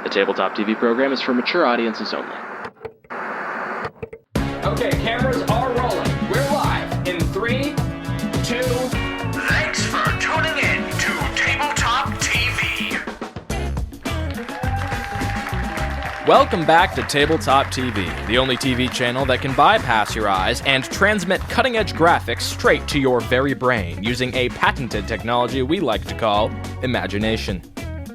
The Tabletop TV program is for mature audiences only. Okay, cameras are rolling. We're live in 3, 2... Thanks for tuning in to Tabletop TV. Welcome back to Tabletop TV, the only TV channel that can bypass your eyes and transmit cutting-edge graphics straight to your very brain using a patented technology we like to call imagination.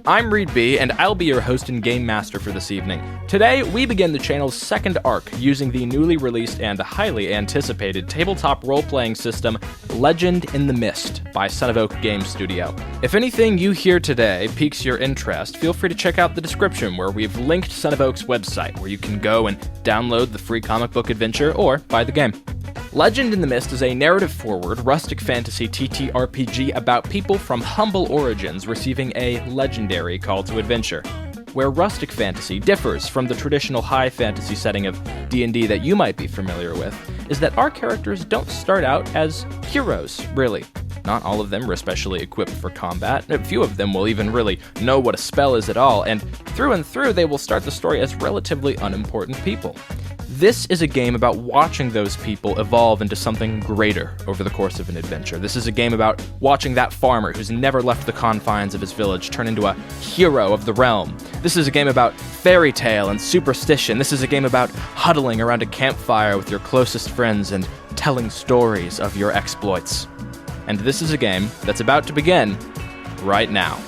I'm Reed B, and I'll be your host and game master for this evening. Today, we begin the channel's second arc using the newly released and highly anticipated tabletop role-playing system, Legend in the Mist, by Son of Oak Game Studio. If anything you hear today piques your interest, feel free to check out the description where we've linked Son of Oak's website, where you can go and download the free comic book adventure or buy the game. Legend in the Mist is a narrative-forward, rustic fantasy TTRPG about people from humble origins receiving a legendary call to adventure. Where rustic fantasy differs from the traditional high fantasy setting of D&D that you might be familiar with, is that our characters don't start out as heroes, really. Not all of them are especially equipped for combat, a few of them will even really know what a spell is at all, and through they will start the story as relatively unimportant people. This is a game about watching those people evolve into something greater over the course of an adventure. This is a game about watching that farmer who's never left the confines of his village turn into a hero of the realm. This is a game about fairy tale and superstition. This is a game about huddling around a campfire with your closest friends and telling stories of your exploits. And this is a game that's about to begin right now.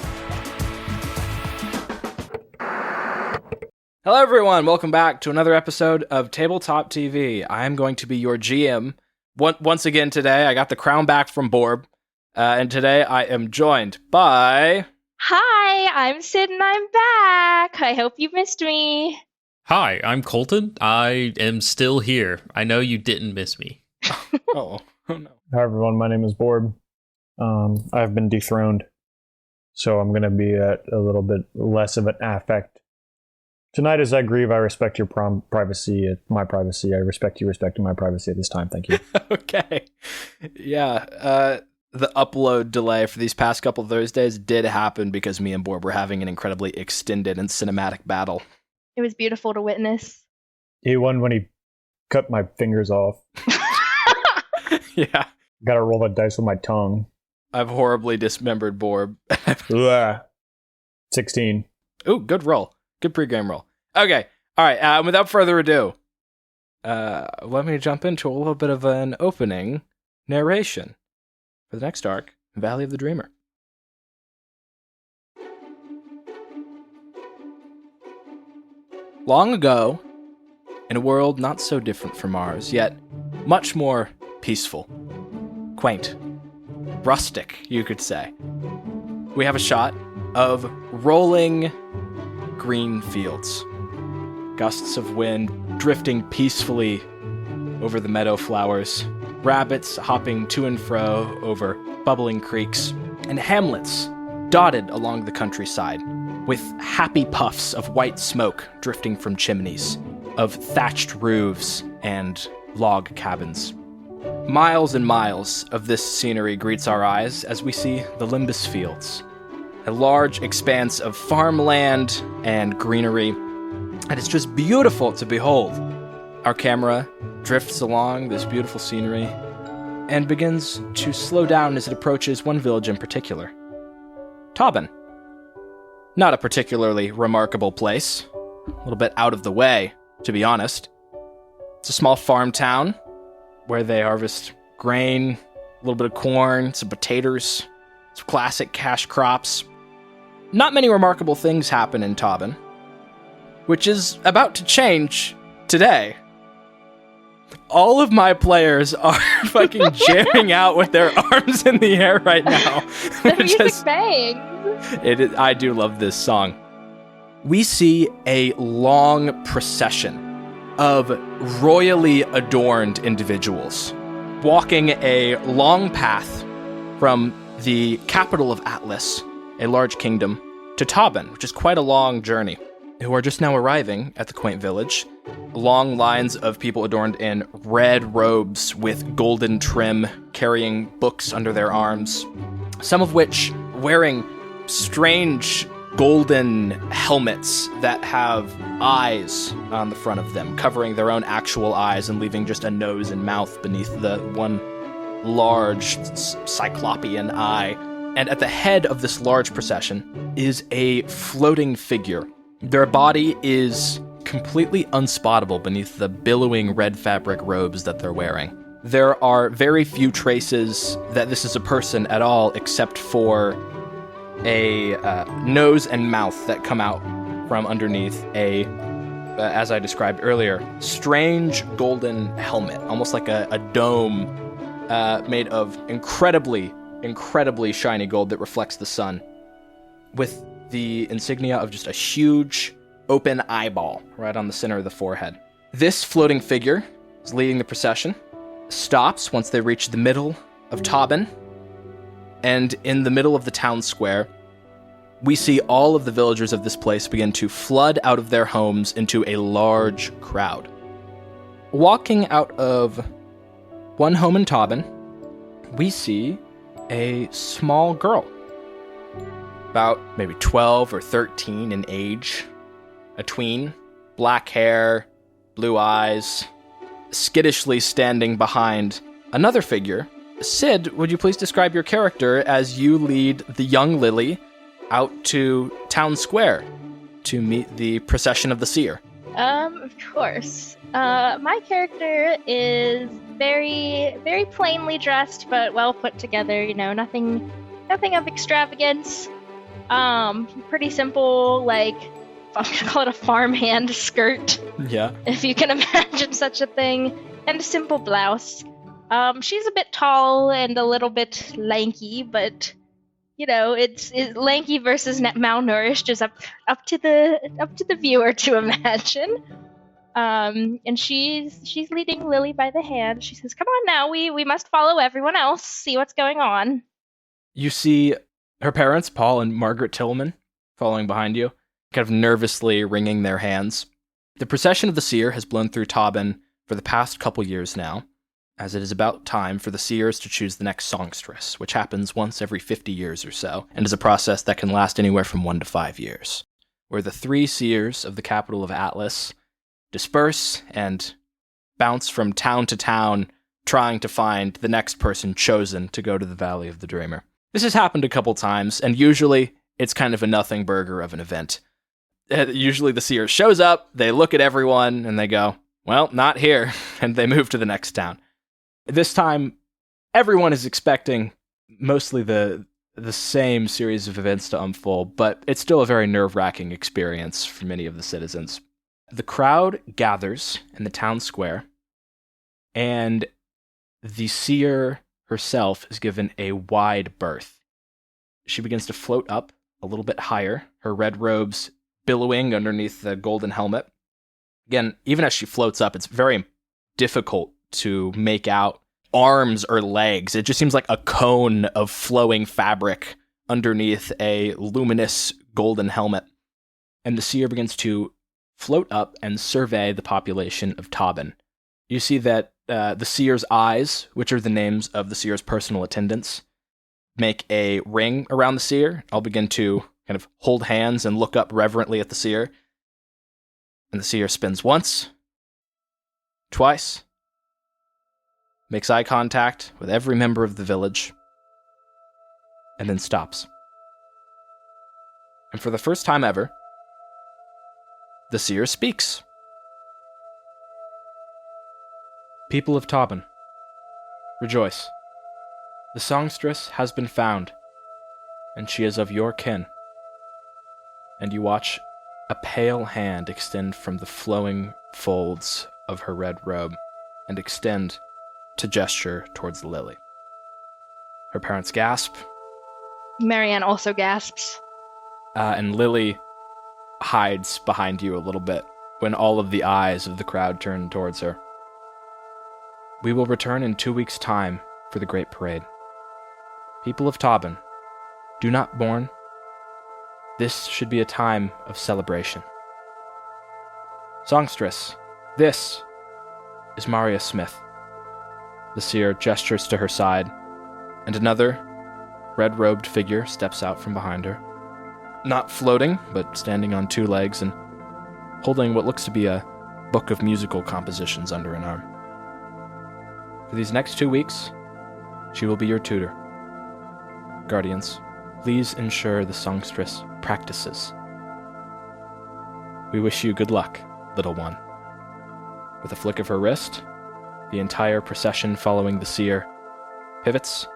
Hello everyone, welcome back to another episode of Tabletop TV. I am going to be your GM. Once again today, I got the crown back from Borb, and today I am joined by... Hi, I'm Sid and I'm back. I hope you missed me. Hi, I'm Colton. I am still here. I know you didn't miss me. Oh no. Hi everyone, my name is Borb. I've been dethroned, so I'm going to be at a little bit less of an affect. Tonight, as I grieve, I respect your privacy, my privacy. I respect you respecting my privacy at this time. Thank you. Okay. Yeah, the upload delay for these past couple Thursdays did happen because me and Borb were having an incredibly extended and cinematic battle. It was beautiful to witness. He won when he cut my fingers off. Yeah. Gotta roll the dice with my tongue. I've horribly dismembered Borb. 16. Ooh, good roll. Good pregame roll. Okay, all right, without further ado, let me jump into a little bit of an opening narration for the next arc, Valley of the Dreamer. Long ago, in a world not so different from ours, yet much more peaceful, quaint, rustic, you could say, we have a shot of rolling green fields. Gusts of wind drifting peacefully over the meadow flowers, rabbits hopping to and fro over bubbling creeks, and hamlets dotted along the countryside, with happy puffs of white smoke drifting from chimneys, of thatched roofs and log cabins. Miles and miles of this scenery greets our eyes as we see the Limbus Fields, a large expanse of farmland and greenery, and it's just beautiful to behold. Our camera drifts along this beautiful scenery and begins to slow down as it approaches one village in particular. Tauben. Not a particularly remarkable place. A little bit out of the way, to be honest. It's a small farm town where they harvest grain, a little bit of corn, some potatoes, some classic cash crops. Not many remarkable things happen in Tauben, which is about to change today. All of my players are fucking jamming out with their arms in the air right now. The music bangs. I do love this song. We see a long procession of royally adorned individuals walking a long path from the capital of Atlas, a large kingdom, to Tauben, which is quite a long journey, who are just now arriving at the quaint village. Long lines of people adorned in red robes with golden trim, carrying books under their arms, some of which wearing strange golden helmets that have eyes on the front of them, covering their own actual eyes and leaving just a nose and mouth beneath the one large cyclopean eye. And at the head of this large procession is a floating figure. Their body is completely unspottable beneath the billowing red fabric robes that they're wearing. There are very few traces that this is a person at all, except for a nose and mouth that come out from underneath a, as I described earlier, strange golden helmet, almost like a dome made of incredibly shiny gold that reflects the sun, with the insignia of just a huge open eyeball right on the center of the forehead. This floating figure is leading the procession, stops once they reach the middle of Tobin, and in the middle of the town square, we see all of the villagers of this place begin to flood out of their homes into a large crowd. Walking out of one home in Tobin, we see a small girl, about maybe 12 or 13 in age, a tween, black hair, blue eyes, skittishly standing behind another figure. Sid, would you please describe your character as you lead the young Lily out to town square to meet the procession of the seer? Of course. My character is very, very plainly dressed, but well put together. You know, nothing of extravagance. Pretty simple, like, I'm gonna call it a farmhand skirt. Yeah. If you can imagine such a thing. And a simple blouse. She's a bit tall and a little bit lanky, but you know, it's lanky versus malnourished is up to the viewer to imagine. And she's leading Lily by the hand. She says, "Come on now, we must follow everyone else, see what's going on." You see her parents, Paul and Margaret Tillman, following behind you, kind of nervously wringing their hands. The procession of the seer has blown through Tobin for the past couple years now, as it is about time for the seers to choose the next songstress, which happens once every 50 years or so, and is a process that can last anywhere from 1 to 5 years, where the 3 seers of the capital of Atlas disperse and bounce from town to town, trying to find the next person chosen to go to the Valley of the Dreamer. This has happened a couple times, and usually it's kind of a nothing burger of an event. Usually the seer shows up, they look at everyone, and they go, "Well, not here," and they move to the next town. This time, everyone is expecting mostly the same series of events to unfold, but it's still a very nerve-wracking experience for many of the citizens. The crowd gathers in the town square, and the seer herself is given a wide berth. She begins to float up a little bit higher, her red robes billowing underneath the golden helmet. Again, even as she floats up, it's very difficult to make out arms or legs. It just seems like a cone of flowing fabric underneath a luminous golden helmet. And the seer begins to float up and survey the population of Tobin. You see that the seer's eyes, which are the names of the seer's personal attendants, make a ring around the seer. I'll begin to kind of hold hands and look up reverently at the seer. And the seer spins once, twice, makes eye contact with every member of the village, and then stops. And for the first time ever, the seer speaks. "People of Tobin, rejoice. The songstress has been found, and she is of your kin." And you watch a pale hand extend from the flowing folds of her red robe and extend to gesture towards Lily. Her parents gasp. Marianne also gasps. And Lily hides behind you a little bit when all of the eyes of the crowd turn towards her. "We will return in 2 weeks' time for the great parade. People of Tobin, do not mourn. This should be a time of celebration. Songstress, this is Maria Smith." The seer gestures to her side, and another red-robed figure steps out from behind her. not floating, but standing on two legs and holding what looks to be a book of musical compositions under an arm. For these next 2 weeks, she will be your tutor. Guardians, please ensure the songstress practices. We wish you good luck, little one. With a flick of her wrist, the entire procession following the seer pivots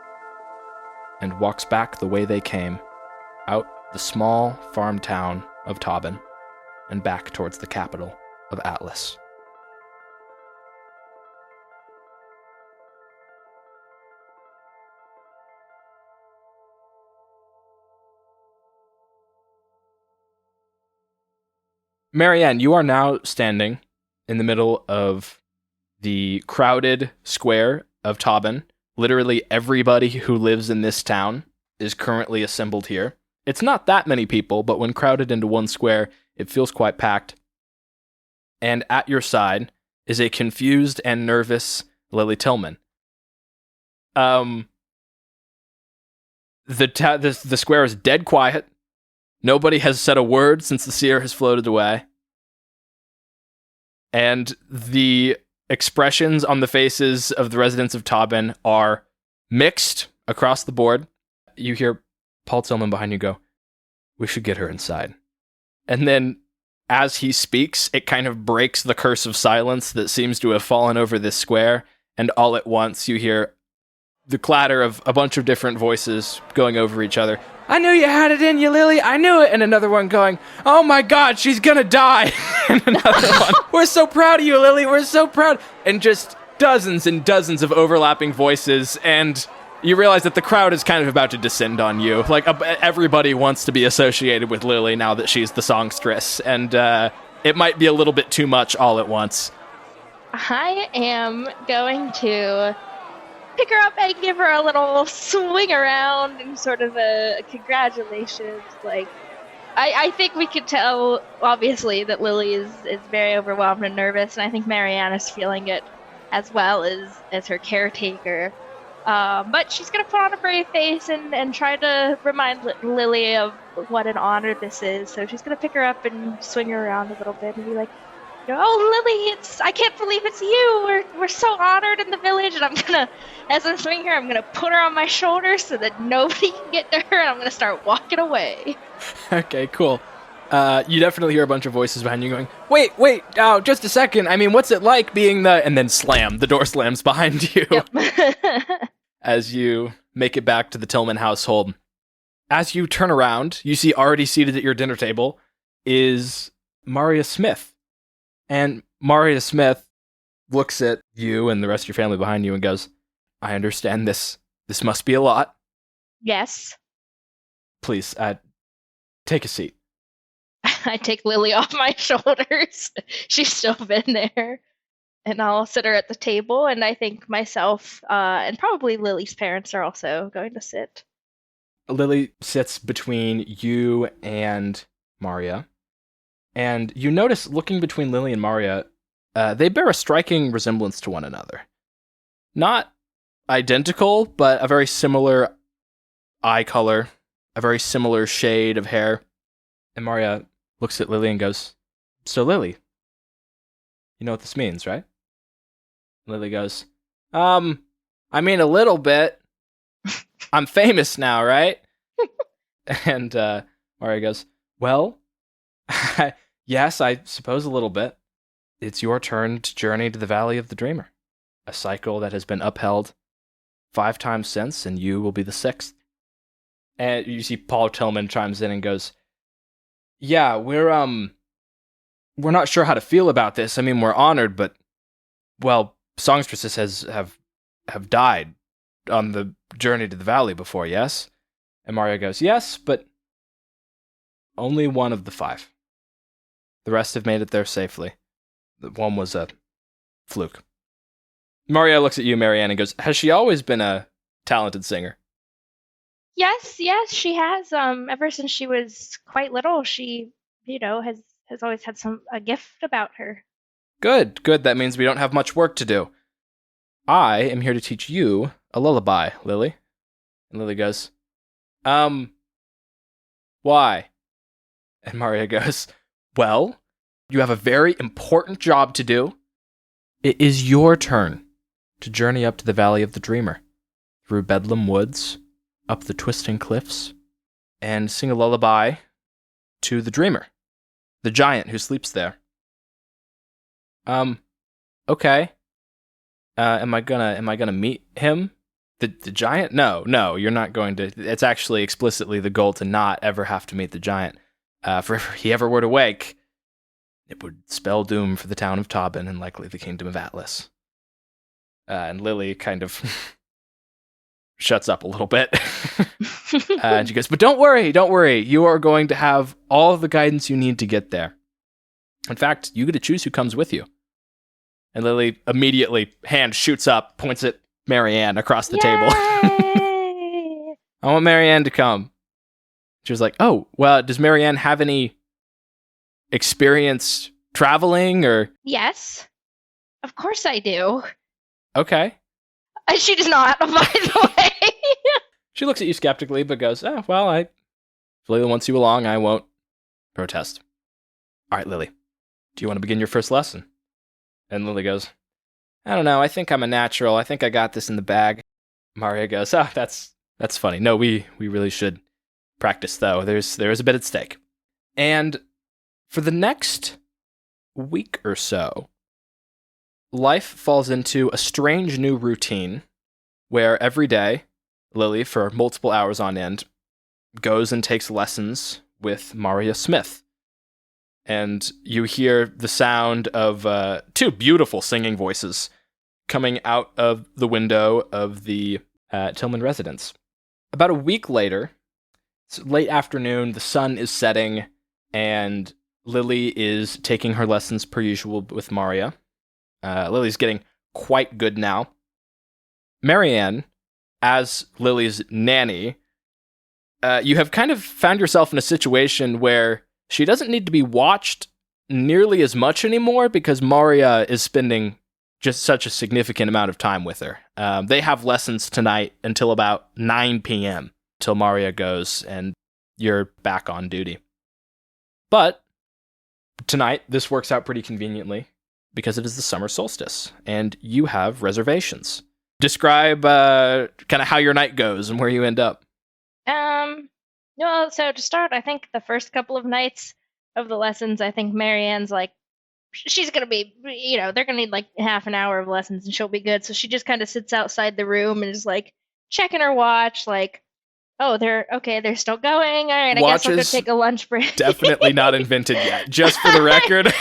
and walks back the way they came, out the small farm town of Tauben and back towards the capital of Atlas. Marianne, you are now standing in the middle of the crowded square of Tauben. Literally everybody who lives in this town is currently assembled here. It's not that many people, but when crowded into one square, it feels quite packed. And at your side is a confused and nervous Lily Tillman. The square is dead quiet. Nobody has said a word since the seer has floated away. And the expressions on the faces of the residents of Tauben are mixed across the board. You hear Paul Tillman behind you go, "We should get her inside." And then, as he speaks, it kind of breaks the curse of silence that seems to have fallen over this square, and all at once you hear the clatter of a bunch of different voices going over each other. "I knew you had it in you, Lily, I knew it!" And another one going, "Oh my god, she's gonna die!" And another one, "We're so proud of you, Lily, we're so proud!" And just dozens and dozens of overlapping voices, and you realize that the crowd is kind of about to descend on you. Like, everybody wants to be associated with Lily now that she's the songstress, and it might be a little bit too much all at once. I am going to pick her up and give her a little swing around and sort of a congratulations. Like, I think we could tell, obviously, that Lily is very overwhelmed and nervous, and I think Marianne is feeling it as well as her caretaker. But she's going to put on a brave face and try to remind Lily of what an honor this is. So she's going to pick her up and swing her around a little bit and be like, "Oh, Lily, I can't believe it's you. We're so honored in the village." And I'm going to, as I'm swinging her, I'm going to put her on my shoulders so that nobody can get to her, and I'm going to start walking away. Okay, cool. You definitely hear a bunch of voices behind you going, wait, oh, just a second. I mean, what's it like being the... And then slam. The door slams behind you. Yep. As you make it back to the Tillman household. As you turn around, you see already seated at your dinner table is Maria Smith. And Maria Smith looks at you and the rest of your family behind you and goes, "I understand this must be a lot. Yes. Please, take a seat." I take Lily off my shoulders. She's still been there. And I'll sit her at the table, and I think myself and probably Lily's parents are also going to sit. Lily sits between you and Maria. And you notice, looking between Lily and Maria, they bear a striking resemblance to one another. Not identical, but a very similar eye color, a very similar shade of hair. And Maria looks at Lily and goes, "So, Lily, you know what this means, right?" Lily goes, I mean, a little bit. I'm famous now, right?" And Maria goes, "Well, yes, I suppose a little bit. It's your turn to journey to the Valley of the Dreamer, a cycle that has been upheld 5 times since, and you will be the 6th. And you see Paul Tillman chimes in and goes, "Yeah, we're not sure how to feel about this. I mean, we're honored, but, well, songstresses have died on the journey to the valley before, yes?" And Mario goes, "Yes, but only one of the 5. The rest have made it there safely. The one was a fluke." Mario looks at you, Marianne, and goes, "Has she always been a talented singer?" Yes, she has. Ever since she was quite little, she, has always had a gift about her. Good. That means we don't have much work to do. I am here to teach you a lullaby, Lily. And Lily goes, why? And Maria goes, well, you have a very important job to do. It is your turn to journey up to the Valley of the Dreamer, through Bedlam Woods, up the twisting cliffs, and sing a lullaby to the Dreamer, the giant who sleeps there. Okay. Am I gonna meet him? The giant? No, you're not going to. It's actually explicitly the goal to not ever have to meet the giant. For if he ever were to wake, it would spell doom for the town of Tobin and likely the kingdom of Atlas. And Lily kind of shuts up a little bit. And she goes, but don't worry. You are going to have all the guidance you need to get there. In fact, you get to choose who comes with you. And Lily immediately, hand shoots up, points at Marianne across the table. I want Marianne to come. She was like, oh, well, does Marianne have any experience traveling or? Yes. Of course I do. Okay. She does not, by the way. She looks at you skeptically, but goes, oh, well, if Lily wants you along, I won't protest. All right, Lily, do you want to begin your first lesson? And Lily goes, I don't know, I think I'm a natural. I think I got this in the bag. Maria goes, oh, that's funny. No, we really should practice, though. There is a bit at stake. And for the next week or so, life falls into a strange new routine where every day, Lily, for multiple hours on end, goes and takes lessons with Maria Smith. And you hear the sound of two beautiful singing voices coming out of the window of the Tillman residence. About a week later, it's late afternoon, the sun is setting, and Lily is taking her lessons per usual with Maria. Lily's getting quite good now. Marianne, as Lily's nanny, you have kind of found yourself in a situation where she doesn't need to be watched nearly as much anymore because Maria is spending just such a significant amount of time with her. They have lessons tonight until about 9 p.m. till Maria goes and you're back on duty. But tonight, this works out pretty conveniently because it is the summer solstice and you have reservations. Describe kind of how your night goes and where you end up. Well, so to start, I think the first couple of nights of the lessons, I think Marianne's like, she's going to be, they're going to need like half an hour of lessons and she'll be good. So she just kind of sits outside the room and is like checking her watch, like, oh, they're still going. All right, I guess I'll go take a lunch break. Definitely not invented yet, just for the record.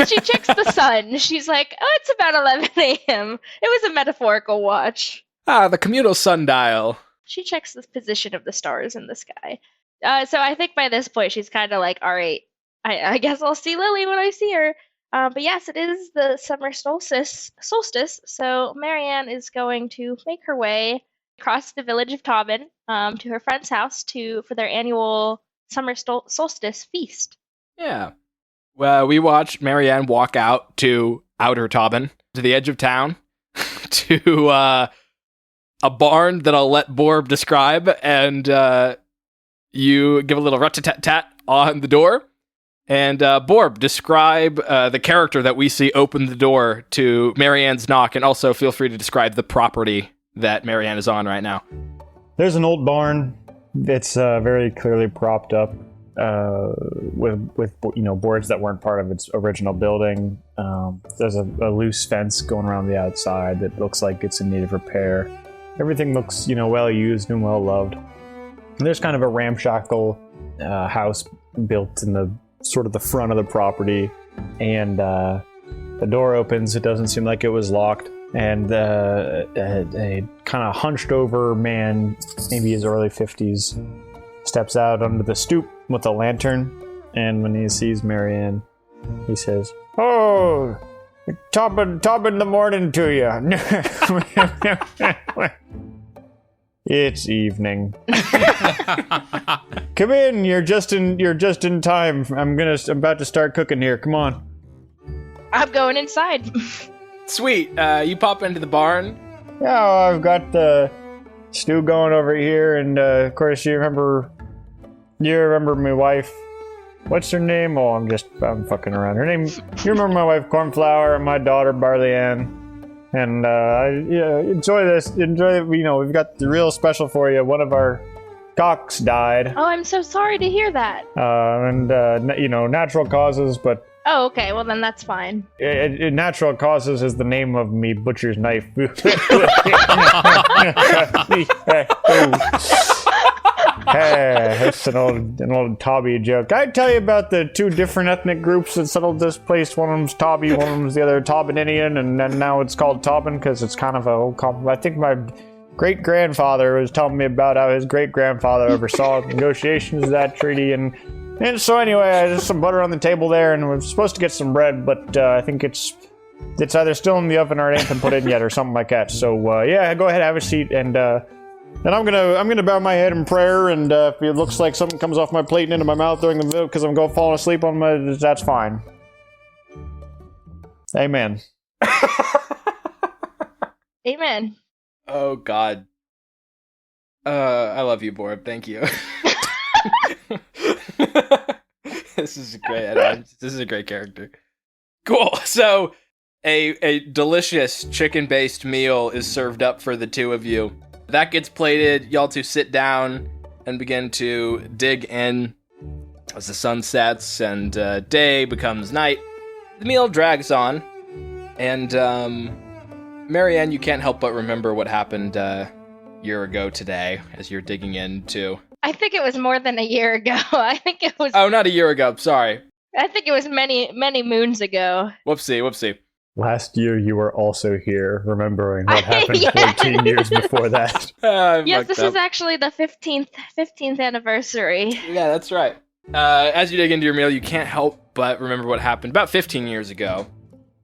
She checks the sun. She's like, oh, it's about 11 a.m. It was a metaphorical watch. The communal sundial. She checks the position of the stars in the sky. So I think by this point, she's kind of like, all right, I guess I'll see Lily when I see her. But yes, it is the summer solstice. So Marianne is going to make her way across the village of Tobin to her friend's house for their annual summer solstice feast. Yeah. Well, we watched Marianne walk out to Outer Tobin, to the edge of town, to a barn that I'll let Borb describe, and you give a little rat-tat-tat on the door. And Borb, describe the character that we see open the door to Marianne's knock, and also feel free to describe the property that Marianne is on right now. There's an old barn. It's very clearly propped up with boards that weren't part of its original building. There's a loose fence going around the outside that looks like it's in need of repair. Everything looks, well used and well loved. And there's kind of a ramshackle house built in the sort of the front of the property, and the door opens. It doesn't seem like it was locked, and a kind of hunched over man, maybe his early 50s, steps out under the stoop with a lantern, and when he sees Marianne, he says, "Oh, top in the morning to you." It's evening. Come in. You're just in time. I'm about to start cooking here. Come on. I'm going inside. Sweet. You pop into the barn. Yeah, I've got the stew going over here, and of course you remember my wife. what's her name? Oh, I'm fucking around. Her name, you remember my wife Cornflower and my daughter Barley-Ann? And, enjoy this. Enjoy, we've got the real special for you. One of our cocks died. Oh, I'm so sorry to hear that. Natural causes, but... Oh, okay, well then that's fine. Natural causes is the name of me butcher's knife. Hey, that's an old Tobby joke. Can I tell you about the two different ethnic groups that settled this place? One of them's Tobby, one of them's the other Tobininian, and then now it's called Tobin because it's kind of a old compliment. I think my great-grandfather was telling me about how his great-grandfather oversaw negotiations of that treaty, and so anyway, there's some butter on the table there, and we're supposed to get some bread, but I think it's either still in the oven or it ain't been put in yet, or something like that. So yeah, go ahead, have a seat, and I'm gonna bow my head in prayer, and if it looks like something comes off my plate and into my mouth during the video because I'm going falling asleep on that's fine. Amen. Amen. Oh, God. I love you, Borb. Thank you. This is great. This is a great character. Cool. So, a delicious chicken-based meal is served up for the two of you. That gets plated. Y'all two sit down and begin to dig in as the sun sets and day becomes night. The meal drags on, and Marianne, you can't help but remember what happened a year ago today as you're digging in too. I think it was more than a year ago. I think it was... Oh, not a year ago. Sorry. I think it was many, many moons ago. Whoopsie. Last year you were also here, remembering what happened 14 years before that. Yes, this is actually the 15th anniversary. Yeah, that's right. As you dig into your meal, you can't help but remember what happened about 15 years ago.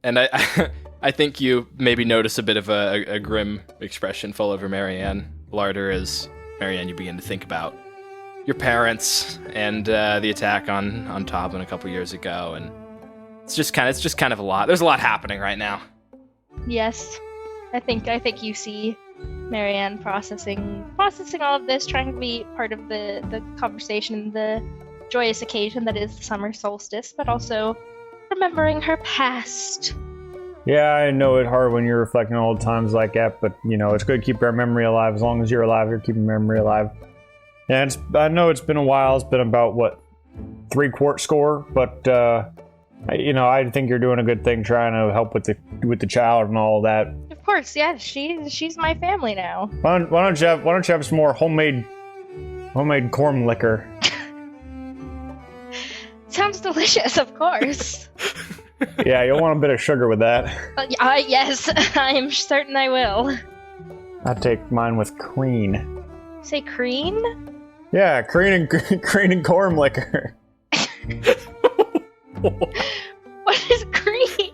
And I think you maybe notice a bit of a grim expression fall over Marianne. Larder, as Marianne, you begin to think about your parents and the attack on Toblin a couple years ago, and it's just kind of a lot. There's a lot happening right now. Yes, I think you see Marianne processing all of this, trying to be part of the conversation, the joyous occasion that is the summer solstice, but also remembering her past. Yeah, I know it's hard when you're reflecting on old times like that, but it's good to keep our memory alive. As long as you're alive, you're keeping memory alive. And I know it's been a while. It's been about, 3/4 score, but I think you're doing a good thing trying to help with the child and all that. Of course, yeah, she's my family now. Why don't you have some more homemade corn liquor? Sounds delicious, of course. Yeah, you'll want a bit of sugar with that. Yes, I'm certain I will. I take mine with cream. Say cream? Yeah, cream and corn liquor. What is cream?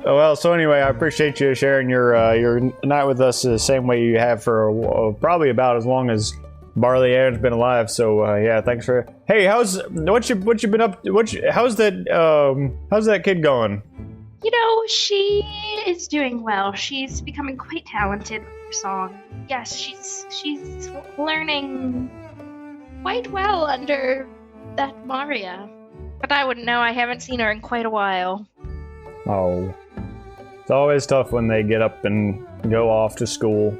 Well, so anyway, I appreciate you sharing your night with us the same way you have for probably about as long as Barley-Ann's been alive. So yeah, thanks for. Hey, what you been up? How's that kid going? She is doing well. She's becoming quite talented with her song. Yes, she's learning quite well under that Maria. But I wouldn't know. I haven't seen her in quite a while. Oh. It's always tough when they get up and go off to school.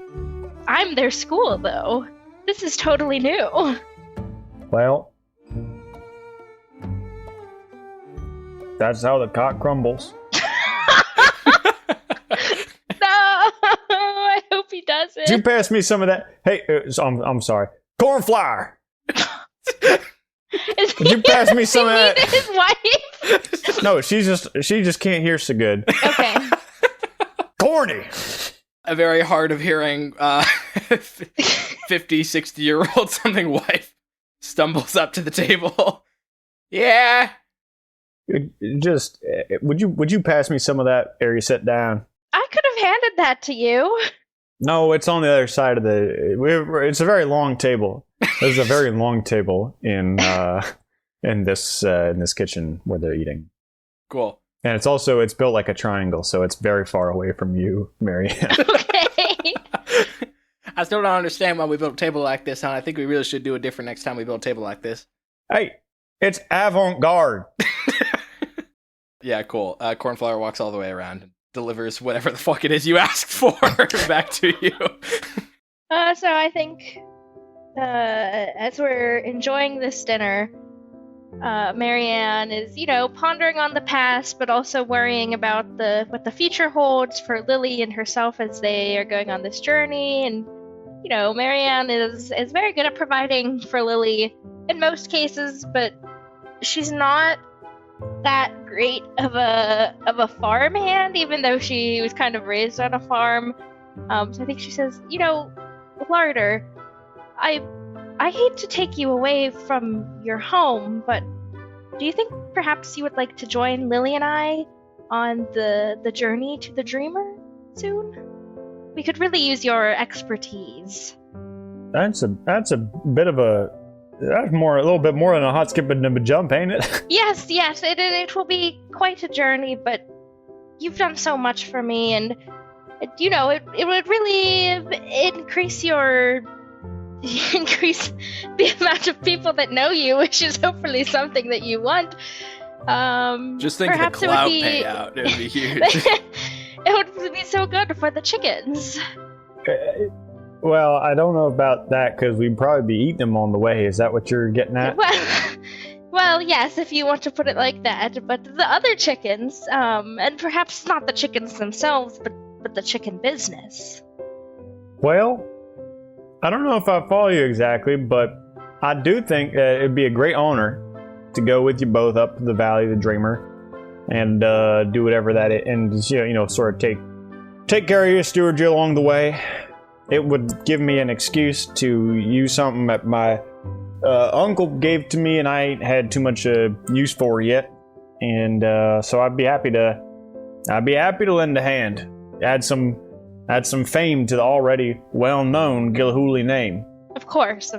I'm their school, though. This is totally new. Well, that's how the cock crumbles. No, I hope he doesn't. Did you pass me some of that? Hey, I'm sorry. Cornflower! Would you pass me some of that? His wife? No, she just can't hear so good. Okay. Corny! A very hard of hearing 50, 60-year-old something wife stumbles up to the table. Yeah. Just would you pass me some of that ere you sit down? I could have handed that to you. No, it's on the other side of it's a very long table. There's a very long table in this kitchen where they're eating. Cool. And it's built like a triangle, so it's very far away from you, Marianne. Okay. I still don't understand why we built a table like this, huh? I think we really should do it different next time we build a table like this. Hey, It's avant-garde. Yeah, cool. Cornflower walks all the way around and delivers whatever the fuck it is you asked for back to you. So I think, as we're enjoying this dinner, Marianne is, pondering on the past, but also worrying about what the future holds for Lily and herself as they are going on this journey. And, Marianne is very good at providing for Lily in most cases, but she's not that great of a farmhand, even though she was kind of raised on a farm. So I think she says, Larder, I hate to take you away from your home, but do you think perhaps you would like to join Lily and I on the journey to the Dreamer soon? We could really use your expertise. That's a bit of a little bit more than a hot skip and a jump, ain't it? Yes, it will be quite a journey, but you've done so much for me, and it would really increase the amount of people that know you, which is hopefully something that you want. Just think of the clout payout. It would be huge. It would be so good for the chickens. Well, I don't know about that, because we'd probably be eating them on the way. Is that what you're getting at? Well, yes, if you want to put it like that. But the other chickens, and perhaps not the chickens themselves, but the chicken business. Well, I don't know if I follow you exactly, but I do think it'd be a great honor to go with you both up to the Valley of the Dreamer and do whatever that is, and sort of take care of your stewardship along the way. It would give me an excuse to use something that my uncle gave to me and I ain't had too much use for yet, and so I'd be happy to lend a hand, add some fame to the already well-known Gillhooley name. Of course.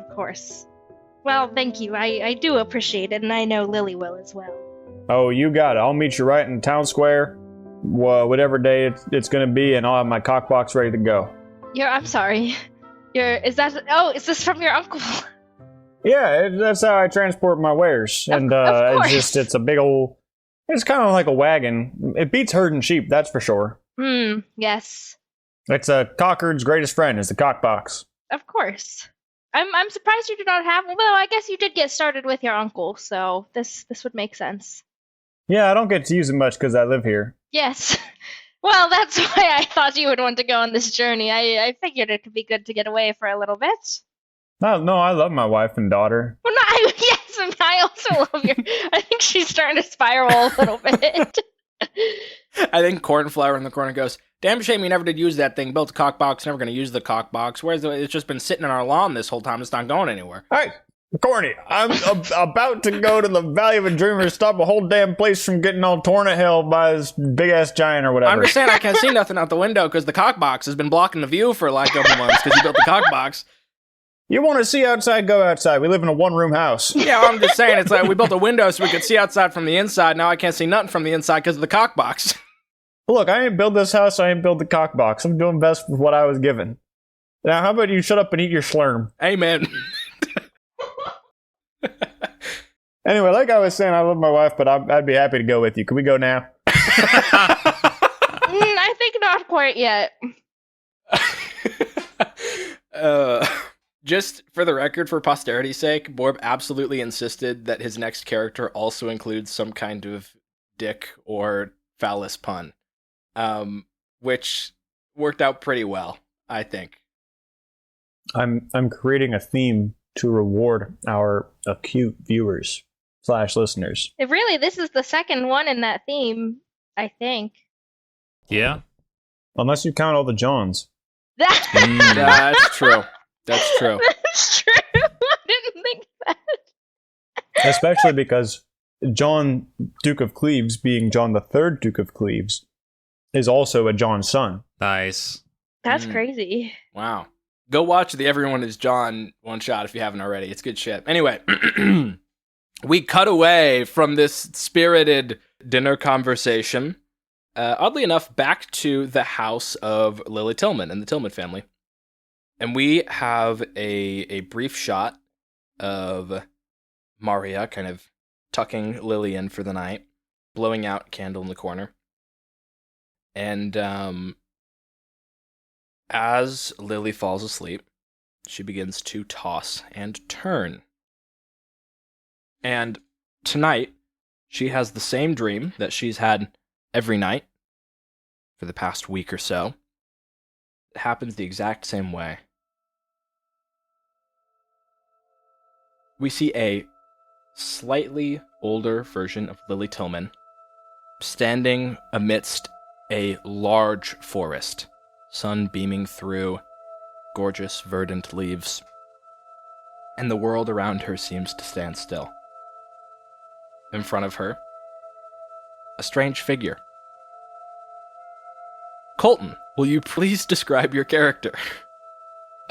Well, thank you. I do appreciate it, and I know Lily will as well. Oh, you got it. I'll meet you right in town square, whatever day it's going to be, and I'll have my cockbox ready to go. I'm sorry. Is this from your uncle? Yeah, that's how I transport my wares. And it's a big old, it's kind of like a wagon. It beats herding sheep, that's for sure. Yes. It's a cockherd's greatest friend, is the cockbox. Of course. I'm surprised you do not have one. Well, I guess you did get started with your uncle, so this would make sense. Yeah, I don't get to use it much because I live here. Yes. Well, that's why I thought you would want to go on this journey. I figured it would be good to get away for a little bit. No, I love my wife and daughter. Well, yes, and I also love your... I think she's starting to spiral a little bit. I think Cornflower in the corner goes, damn shame you never did use that thing. Built a cockbox, never going to use the cockbox. It's just been sitting in our lawn this whole time. It's not going anywhere. Hey, Corny, I'm about to go to the Valley of a Dreamer, stop a whole damn place from getting all torn to hell by this big-ass giant or whatever. I'm just saying I can't see nothing out the window because the cockbox has been blocking the view for like a couple months because you built the cockbox. You want to see outside, go outside. We live in a one-room house. Yeah, well, I'm just saying, it's like we built a window so we could see outside from the inside. Now I can't see nothing from the inside because of the cockbox. Look, I ain't build this house, I ain't build the cockbox. I'm doing best with what I was given. Now, how about you shut up and eat your slurm? Amen. Anyway, like I was saying, I love my wife, but I'd be happy to go with you. Can we go now? I think not quite yet. Just for the record, for posterity's sake, Borb absolutely insisted that his next character also includes some kind of dick or phallus pun, which worked out pretty well, I think. I'm creating a theme to reward our acute viewers / listeners. Really, this is the second one in that theme, I think. Yeah. Unless you count all the Johns. That's true. That's true. That's true. I didn't think that. Especially because John, Duke of Cleves, being John the Third Duke of Cleves, is also a John's son. Nice. That's crazy. Wow. Go watch the Everyone is John one shot if you haven't already. It's good shit. Anyway, we cut away from this spirited dinner conversation, oddly enough, back to the house of Lily Tillman and the Tillman family. And we have a brief shot of Maria kind of tucking Lily in for the night, blowing out a candle in the corner. And as Lily falls asleep, she begins to toss and turn. And tonight, she has the same dream that she's had every night for the past week or so. It happens the exact same way. We see a slightly older version of Lily Tillman standing amidst a large forest, sun beaming through, gorgeous verdant leaves, and the world around her seems to stand still. In front of her, a strange figure. Colton, will you please describe your character?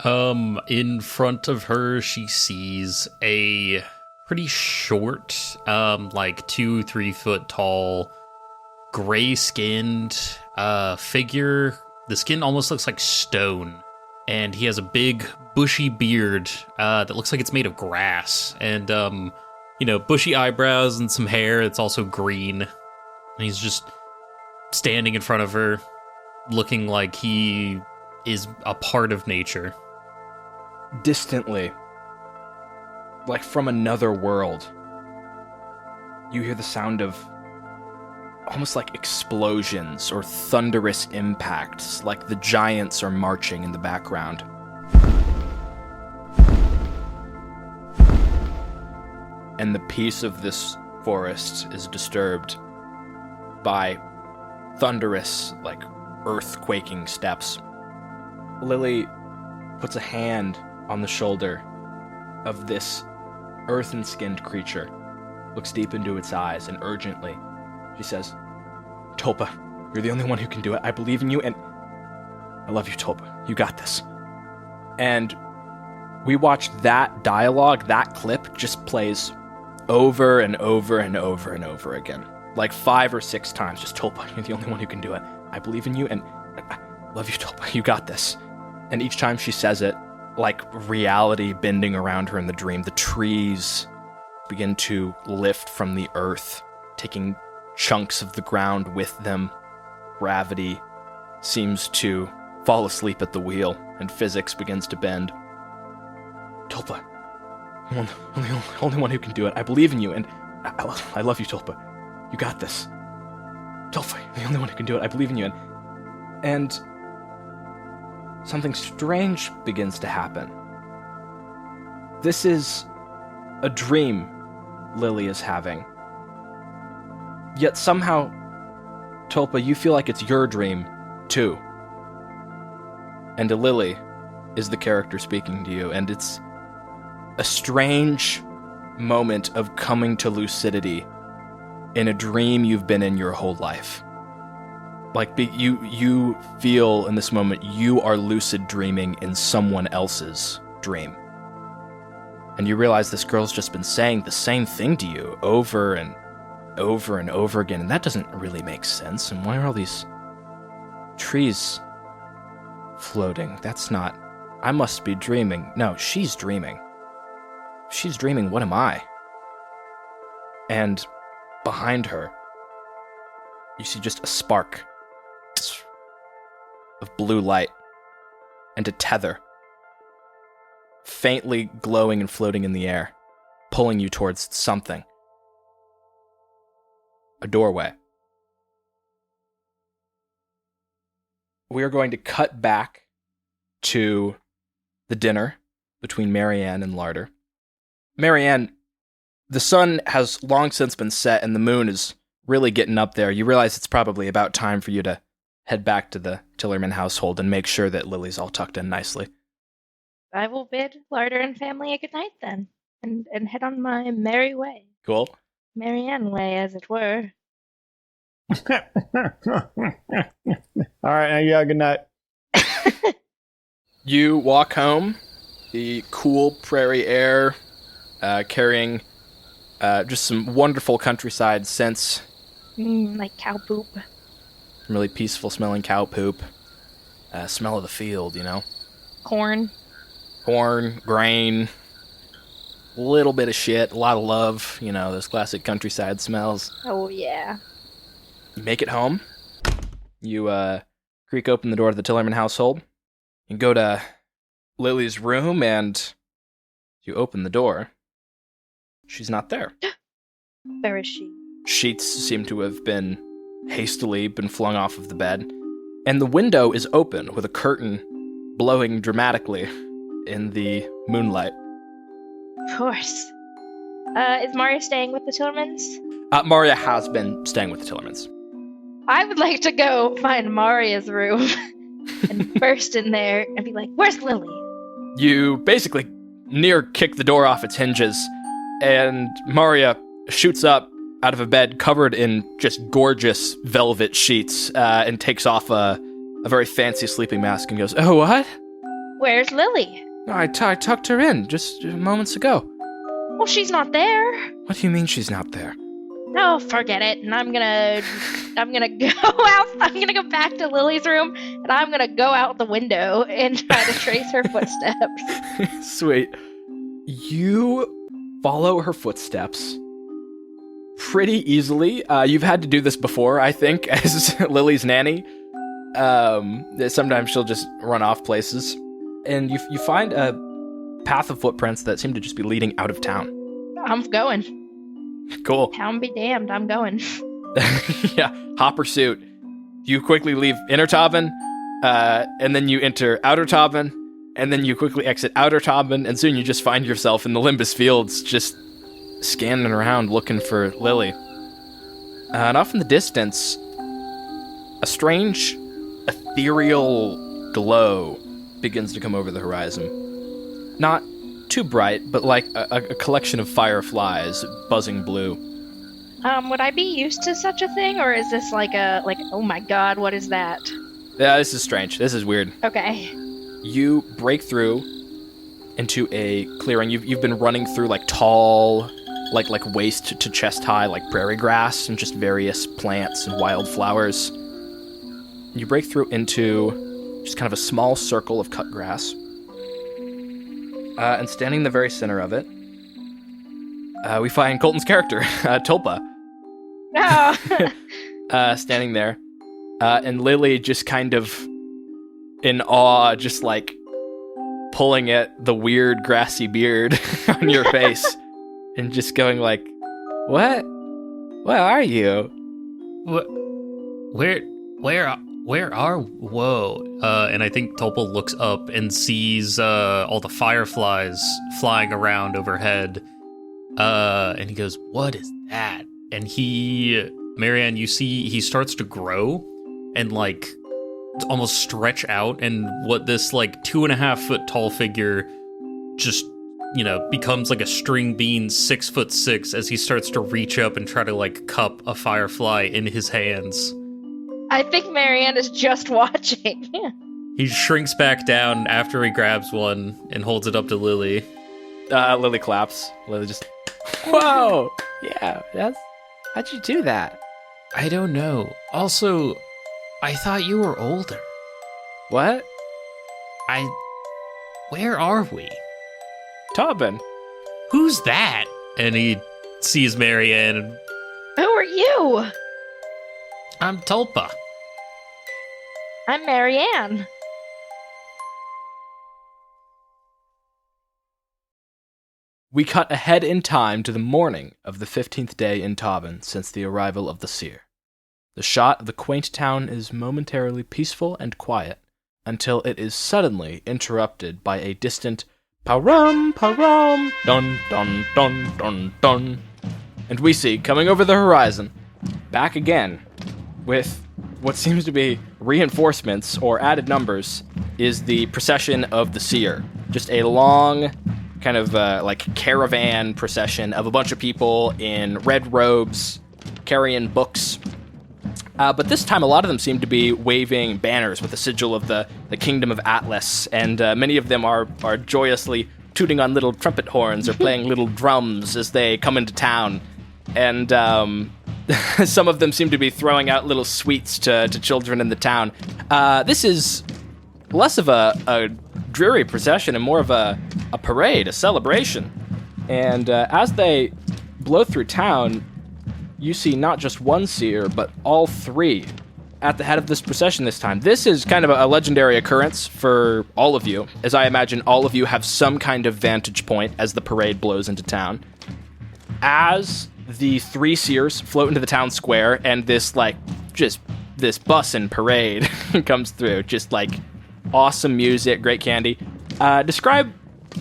In front of her, she sees a pretty short, 2-3 foot tall, gray-skinned, figure. The skin almost looks like stone, and he has a big, bushy beard, that looks like it's made of grass, and, bushy eyebrows and some hair that's also green. And he's just standing in front of her, looking like he is a part of nature. Distantly, like from another world, you hear the sound of almost like explosions or thunderous impacts, like the giants are marching in the background. And the peace of this forest is disturbed by thunderous, like earth-quaking steps. Lily puts a hand on the shoulder of this earthen-skinned creature, looks deep into its eyes, and urgently, she says, "Tulpa, you're the only one who can do it. I believe in you, and I love you, Tulpa. You got this." And we watched that dialogue, that clip, just plays over and over and over and over again. Like 5 or 6 times, just, "Tulpa, you're the only one who can do it. I believe in you, and I love you, Tulpa. You got this." And each time she says it, like reality bending around her in the dream, the trees begin to lift from the earth, taking chunks of the ground with them. Gravity seems to fall asleep at the wheel, and physics begins to bend. "Tulpa, you're the only one who can do it. I believe in you, and I love you, Tulpa. You got this. Tulpa, you're the only one who can do it. I believe in you." And something strange begins to happen. This is a dream Lily is having. Yet somehow, Tulpa, you feel like it's your dream, too. And Lily is the character speaking to you, and it's a strange moment of coming to lucidity in a dream you've been in your whole life. Like, you feel in this moment you are lucid dreaming in someone else's dream. And you realize this girl's just been saying the same thing to you over and over and over again, and that doesn't really make sense. And why are all these trees floating? That's not... I must be dreaming. No, she's dreaming. She's dreaming, what am I? And behind her, you see just a spark of blue light and a tether faintly glowing and floating in the air, pulling you towards something. A doorway. We are going to cut back to the dinner between Marianne and Larder. Marianne, the sun has long since been set and the moon is really getting up there. You realize it's probably about time for you to head back to the Tillerman household and make sure that Lily's all tucked in nicely. I will bid Larder and family a good night then, and head on my merry way. Cool. Marianne way, as it were. All right, now yeah, good night. You walk home, the cool prairie air, carrying just some wonderful countryside scents. Like cow poop. Really peaceful smelling cow poop. Smell of the field, you know? Corn. Corn, grain. little bit of shit, a lot of love, those classic countryside smells. Oh, yeah. You make it home. You creak open the door to the Tillerman household. You go to Lily's room and you open the door. She's not there. Where is she? Sheets seem to have been hastily flung off of the bed. And the window is open with a curtain blowing dramatically in the moonlight. Of course. Is Maria staying with the Tillermans? Maria has been staying with the Tillermans. I would like to go find Maria's room and burst in there and be like, where's Lily? You basically near kick the door off its hinges, and Maria shoots up out of a bed covered in just gorgeous velvet sheets and takes off a very fancy sleeping mask and goes, "Oh, what? Where's Lily? I tucked her in just moments ago." Well, she's not there. What do you mean she's not there? Oh, forget it. And I'm gonna go out. I'm gonna go back to Lily's room, and I'm gonna go out the window and try to trace her footsteps. Sweet. You follow her footsteps pretty easily. You've had to do this before, I think, as Lily's nanny. Sometimes she'll just run off places, and you find a path of footprints that seem to just be leading out of town. I'm going. Cool. Town be damned, I'm going. Yeah, hot pursuit. You quickly leave Inner Tobin, and then you enter Outer Tobin, and then you quickly exit Outer Tobin, and soon you just find yourself in the Limbus Fields, just scanning around looking for Lily. And off in the distance, a strange, ethereal glow begins to come over the horizon. Not too bright, but like a collection of fireflies buzzing blue. Would I be used to such a thing, or is this like oh my god, what is that? Yeah, this is strange. This is weird. Okay. You break through into a clearing. You've been running through like tall, like waist to chest high, like prairie grass and just various plants and wildflowers. You break through into just kind of a small circle of cut grass. And standing in the very center of it, we find Colton's character, Tulpa. Oh. Standing there. And Lily just kind of in awe, just like pulling at the weird grassy beard on your face and just going like, what? Where are you? What? Where are? Whoa. And I think Tulpa looks up and sees all the fireflies flying around overhead. And he goes, what is that? And Marianne, you see he starts to grow and like almost stretch out, and what this like 2.5 foot tall figure just, becomes like a string bean 6'6" as he starts to reach up and try to like cup a firefly in his hands. I think Marianne is just watching. He shrinks back down after he grabs one and holds it up to Lily. Lily claps. Lily just, whoa! Yeah, how'd you do that? I don't know. Also, I thought you were older. What? Where are we? Tobin. Who's that? And he sees Marianne. And, Who are you? I'm Tulpa. I'm Marianne. We cut ahead in time to the morning of the 15th day in Tobin since the arrival of the seer. The shot of the quaint town is momentarily peaceful and quiet until it is suddenly interrupted by a distant parum, parum, dun, dun, dun, dun, dun. And we see, coming over the horizon, back again, with what seems to be reinforcements or added numbers, is the procession of the seer. Just a long kind of like caravan procession of a bunch of people in red robes, carrying books. But this time, a lot of them seem to be waving banners with the sigil of the Kingdom of Atlas, and many of them are joyously tooting on little trumpet horns or playing little drums as they come into town. And some of them seem to be throwing out little sweets to children in the town. This is less of a dreary procession and more of a parade, a celebration. And as they blow through town, you see not just one seer, but all three at the head of this procession this time. This is kind of a legendary occurrence for all of you, as I imagine all of you have some kind of vantage point as the parade blows into town. As the three seers float into the town square, and this bus and parade comes through, just like awesome music, great candy. Describe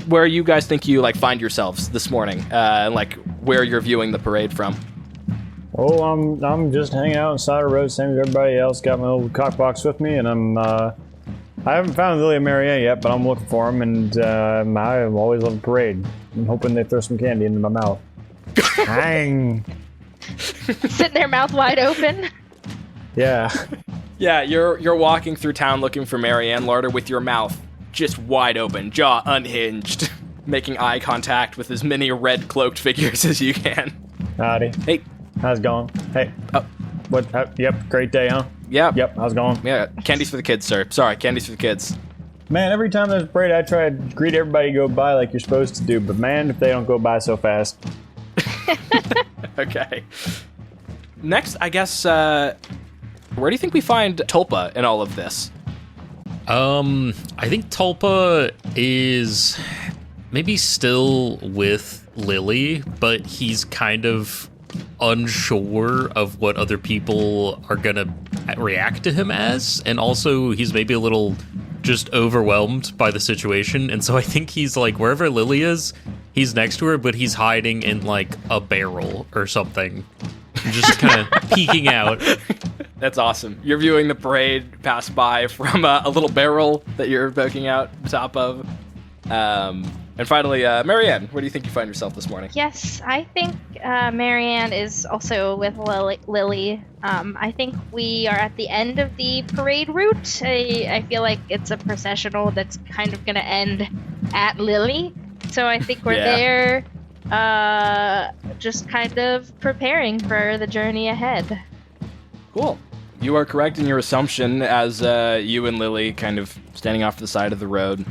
where you guys think you find yourselves this morning, and where you're viewing the parade from. Oh, I'm just hanging out on the side of the road, same as everybody else. Got my little cock box with me, and I haven't found Lily and Marianne yet, but I'm looking for them, and I always love a parade. I'm hoping they throw some candy into my mouth. Hang. Sitting there, mouth wide open. Yeah. Yeah, you're walking through town looking for Marianne Larder with your mouth just wide open, jaw unhinged, making eye contact with as many red cloaked figures as you can. Howdy. Hey. How's it going? Hey. Oh. Yep, great day, huh? Yep. Yep, how's it going? Yeah, candies for the kids, sir. Sorry, candies for the kids. Man, every time there's a parade, I try to greet everybody go by like you're supposed to do, but man, if they don't go by so fast. Okay. Next, I guess, where do you think we find Tulpa in all of this? I think Tulpa is maybe still with Lily, but he's kind of unsure of what other people are gonna react to him as, and also he's maybe a little just overwhelmed by the situation, and so I think he's wherever Lily is, he's next to her, but he's hiding in a barrel or something, just kind of peeking out. That's awesome. You're viewing the parade pass by from a little barrel that you're poking out the top of. And finally, Marianne, where do you think you find yourself this morning? Yes, I think Marianne is also with Lily. I think we are at the end of the parade route. I feel like it's a processional that's kind of going to end at Lily. So I think we're there just kind of preparing for the journey ahead. Cool. You are correct in your assumption as you and Lily kind of standing off the side of the road.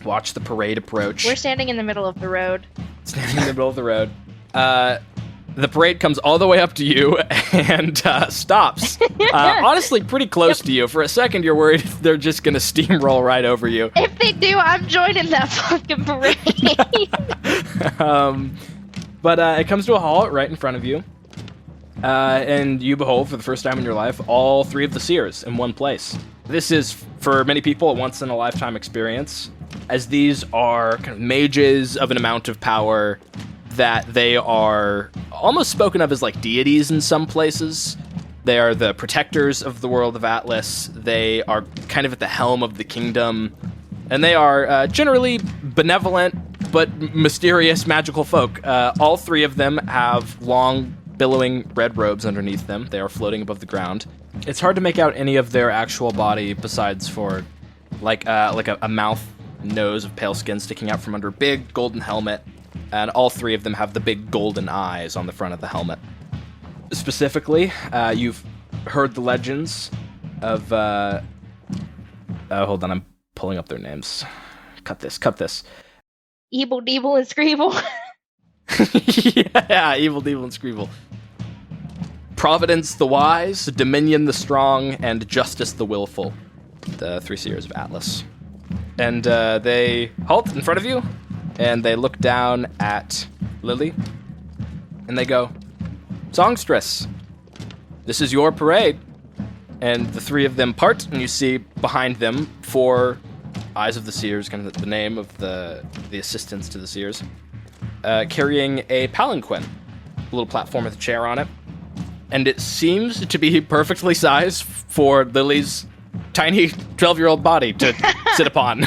Watch the parade approach. We're standing in the middle of the road. Standing in the middle of the road. The parade comes all the way up to you and stops. Honestly, pretty close to you. For a second, you're worried they're just going to steamroll right over you. If they do, I'm joining that fucking parade. But it comes to a halt right in front of you. And you behold, for the first time in your life, all three of the seers in one place. This is, for many people, a once-in-a-lifetime experience, as these are kind of mages of an amount of power that they are almost spoken of as deities in some places. They are the protectors of the world of Atlas. They are kind of at the helm of the kingdom. And they are generally benevolent, but mysterious magical folk. All three of them have long, billowing red robes underneath them. They are floating above the ground. It's hard to make out any of their actual body besides for a mouth, nose of pale skin sticking out from under a big golden helmet, and all three of them have the big golden eyes on the front of the helmet. Specifically, you've heard the legends of hold on, I'm pulling up their names. Cut this. Evil, Deeble, and Screeble. Yeah, Evil, Deeble, and Screeble. Providence the wise, Dominion the strong, and Justice the willful. The three seers of Atlas. And they halt in front of you, and they look down at Lily, and they go, "Songstress, this is your parade." And the three of them part, and you see behind them 4 Eyes of the Seers, kind of the name of the assistants to the Seers, carrying a palanquin, a little platform with a chair on it. And it seems to be perfectly sized for Lily's tiny 12-year-old body to sit upon.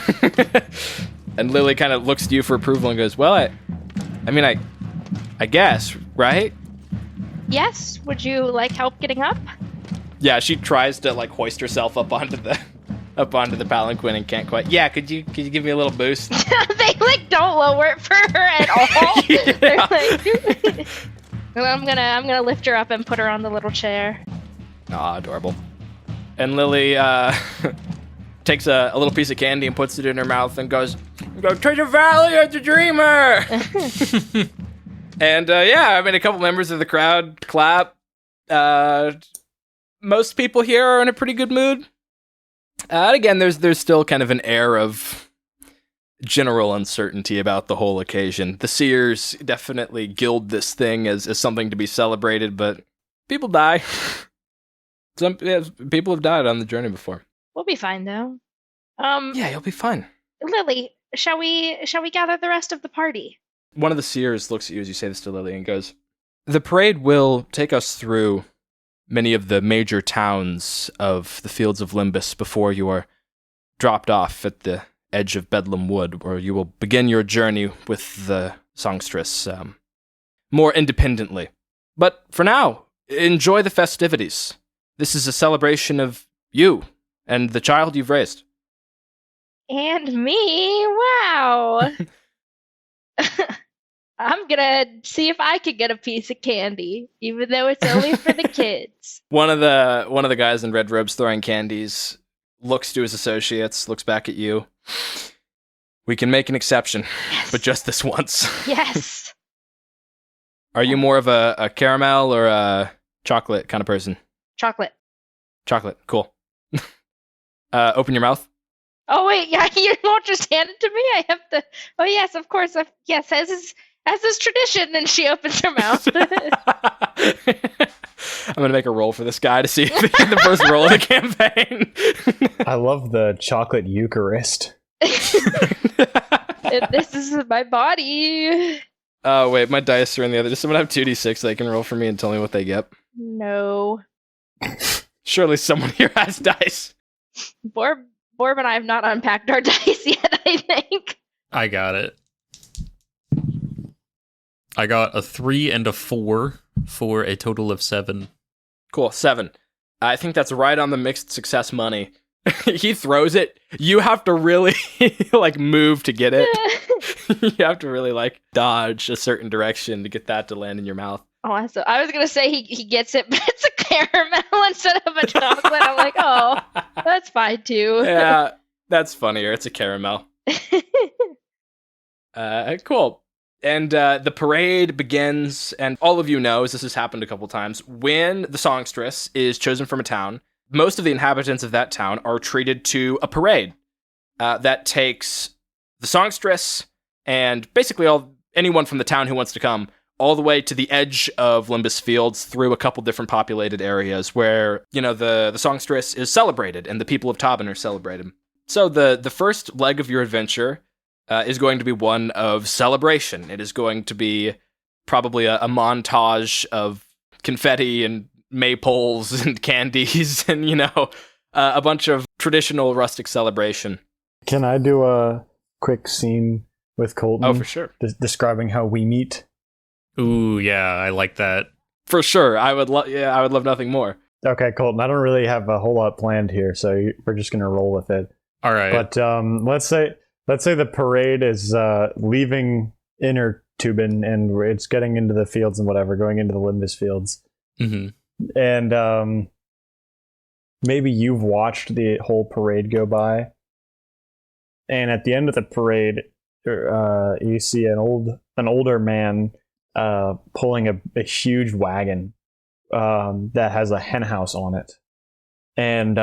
And Lily kind of looks to you for approval and goes, "Well, I guess, right?" Yes, would you like help getting up? Yeah, she tries to hoist herself up onto the palanquin and can't quite. Yeah, could you give me a little boost? They don't lower it for her at all. Yeah. Well, I'm gonna lift her up and put her on the little chair. Aw, adorable. And Lily takes a little piece of candy and puts it in her mouth and goes, "Go to the valley of the dreamer." And a couple members of the crowd clap. Most people here are in a pretty good mood. And again, there's still kind of an air of general uncertainty about the whole occasion. The seers definitely gild this thing as something to be celebrated, but people die. People have died on the journey before. We'll be fine though. Yeah, you'll be fine. Lily, shall we gather the rest of the party? One of the seers looks at you as you say this to Lily and goes, "The parade will take us through many of the major towns of the fields of Limbus before you are dropped off at the edge of Bedlam Wood, where you will begin your journey with the songstress more independently. But for now, enjoy the festivities. This is a celebration of you and the child you've raised." And me? Wow. I'm gonna see if I can get a piece of candy, even though it's only for the kids. One of the guys in red robes throwing candies looks to his associates, looks back at you. "We can make an exception, but just this once." Yes. Are you more of a caramel or a chocolate kind of person? Chocolate. Chocolate, cool. Open your mouth. Oh wait, yeah, you won't just hand it to me. I have to. Oh yes, of course. Yes, as is tradition. And she opens her mouth. I'm gonna make a roll for this guy to see if it's the first roll of the campaign. I love the chocolate Eucharist. This is my body. Oh wait, my dice are in the other. Does someone have 2d6 they can roll for me and tell me what they get? No. Surely someone here has dice. Borb and I have not unpacked our dice yet, I think. I got it. I got a 3 and a 4 for a total of 7. Cool, 7. I think that's right on the mixed success money. He throws it. You have to really move to get it. You have to really dodge a certain direction to get that to land in your mouth. Oh, so I was gonna say he gets it, but it's a caramel instead of a chocolate. I'm like, oh, that's fine too. Yeah, that's funnier. It's a caramel. Cool. And the parade begins, and all of you know, as this has happened a couple times, when the songstress is chosen from a town, most of the inhabitants of that town are treated to a parade that takes the songstress and basically anyone from the town who wants to come all the way to the edge of Limbus Fields through a couple different populated areas where, the songstress is celebrated and the people of Tobin are celebrated. So the first leg of your adventure is going to be one of celebration. It is going to be probably a montage of confetti and maypoles and candies and, a bunch of traditional rustic celebration. Can I do a quick scene with Colton? Oh, for sure. Describing how we meet? Ooh, yeah, I like that. For sure. I would love nothing more. Okay, Colton, I don't really have a whole lot planned here, so we're just going to roll with it. All right. But let's say the parade is leaving Inner Tubin and it's getting into the fields and whatever, going into the Limbus Fields. Mm-hmm. And maybe you've watched the whole parade go by. And at the end of the parade, you see an older man pulling a huge wagon that has a hen house on it. And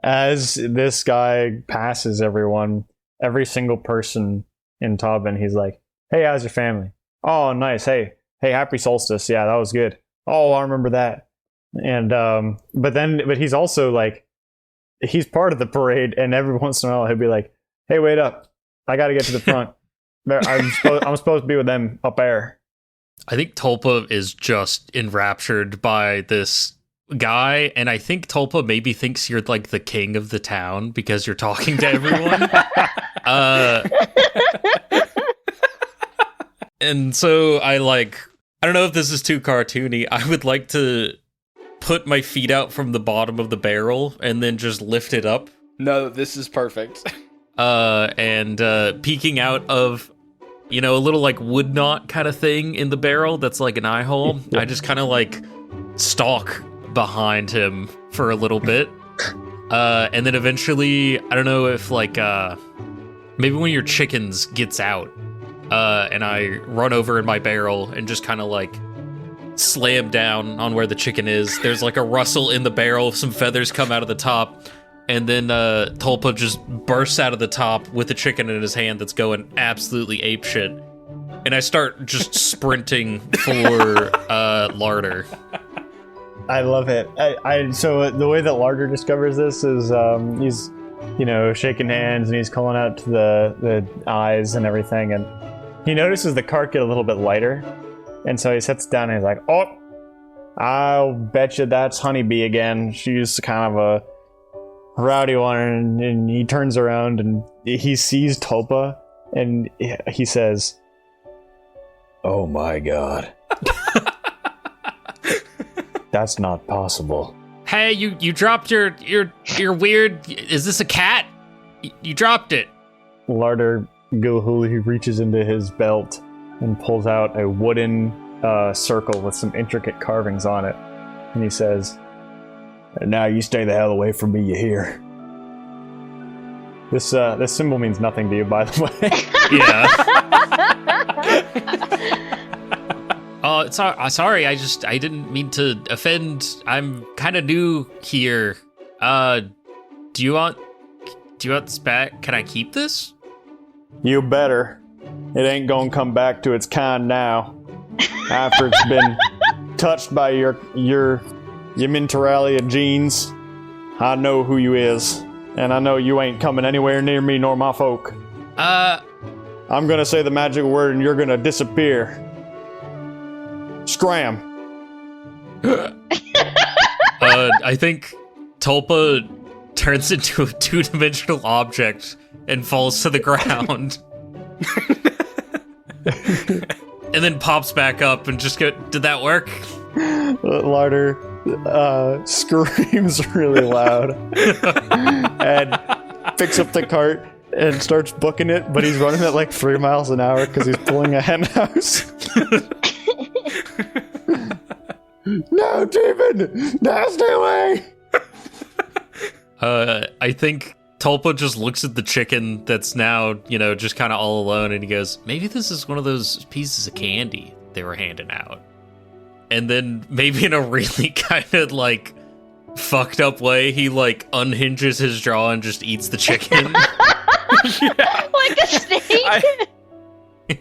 as this guy passes everyone, every single person in Tobin, he's like, "Hey, how's your family? Oh, nice. Hey, happy solstice. Yeah, that was good. Oh, I remember that." And but he's also he's part of the parade, and every once in a while he'll be like, "Hey, wait up. I got to get to the front. I'm supposed to be with them up there." I think Tulpa is just enraptured by this guy, and I think Tulpa maybe thinks you're the king of the town because you're talking to everyone. And so I don't know if this is too cartoony. I would like to put my feet out from the bottom of the barrel and then just lift it up. No, this is perfect. And peeking out of, a little wood knot kind of thing in the barrel that's like an eye hole. I just kind of stalk behind him for a little bit. And then eventually, I don't know if like maybe one of your chickens gets out, and I run over in my barrel and just kind of like slam down on where the chicken is. There's like a rustle in the barrel, some feathers come out of the top, and then Tulpa just bursts out of the top with the chicken in his hand that's going absolutely apeshit. And I start just sprinting for Larder. I love it. So the way that Larder discovers this is he's, shaking hands and he's calling out to the eyes and everything, and he notices the cart get a little bit lighter, and so he sits down and he's like, "Oh, I'll bet you that's Honeybee again. She's kind of a rowdy one." And he turns around and he sees Tulpa, and he says, "Oh my god." That's not possible. Hey, you dropped your weird. Is this a cat? You dropped it. Larder Gillhooley reaches into his belt and pulls out a wooden circle with some intricate carvings on it, and he says, "Now you stay the hell away from me, you hear?" This symbol means nothing to you, by the way. Yeah. Oh, sorry. I didn't mean to offend. I'm kind of new here. Do you want this back? Can I keep this? You better. It ain't gonna come back to its kind now. After it's been touched by your Minterralia genes, I know who you is, and I know you ain't coming anywhere near me nor my folk. I'm gonna say the magic word and you're gonna disappear. Scram. I think Tulpa turns into a two-dimensional object and falls to the ground. And then pops back up and just did that work? Larder screams really loud and picks up the cart and starts booking it, but he's running at like 3 miles an hour because he's pulling a hen house. No, David! No, stay away! I think Tulpa just looks at the chicken that's now, just kind of all alone, and he goes, maybe this is one of those pieces of candy they were handing out. And then maybe in a really kind of like fucked up way, he like unhinges his jaw and just eats the chicken. Like a snake.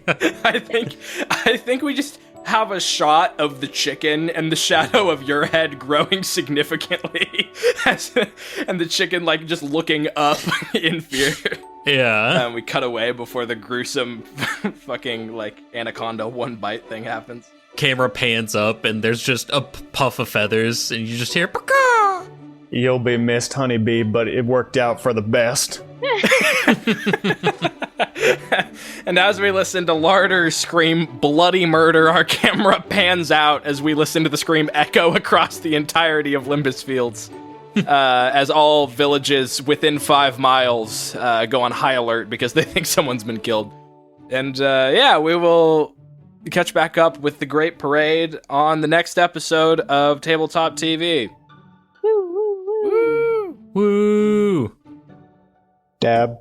I think we just have a shot of the chicken and the shadow of your head growing significantly, and the chicken like just looking up in fear. Yeah. And we cut away before the gruesome fucking like anaconda one bite thing happens. Camera pans up and there's just a puff of feathers and you just hear "Paka!" You'll be missed, Honeybee, but it worked out for the best. And as we listen to Larder scream bloody murder, our camera pans out as we listen to the scream echo across the entirety of Limbus Fields. As all villages within 5 miles go on high alert because they think someone's been killed. And we will catch back up with the Great Parade on the next episode of Tabletop TV. Woo, woo, woo. Woo! Dab.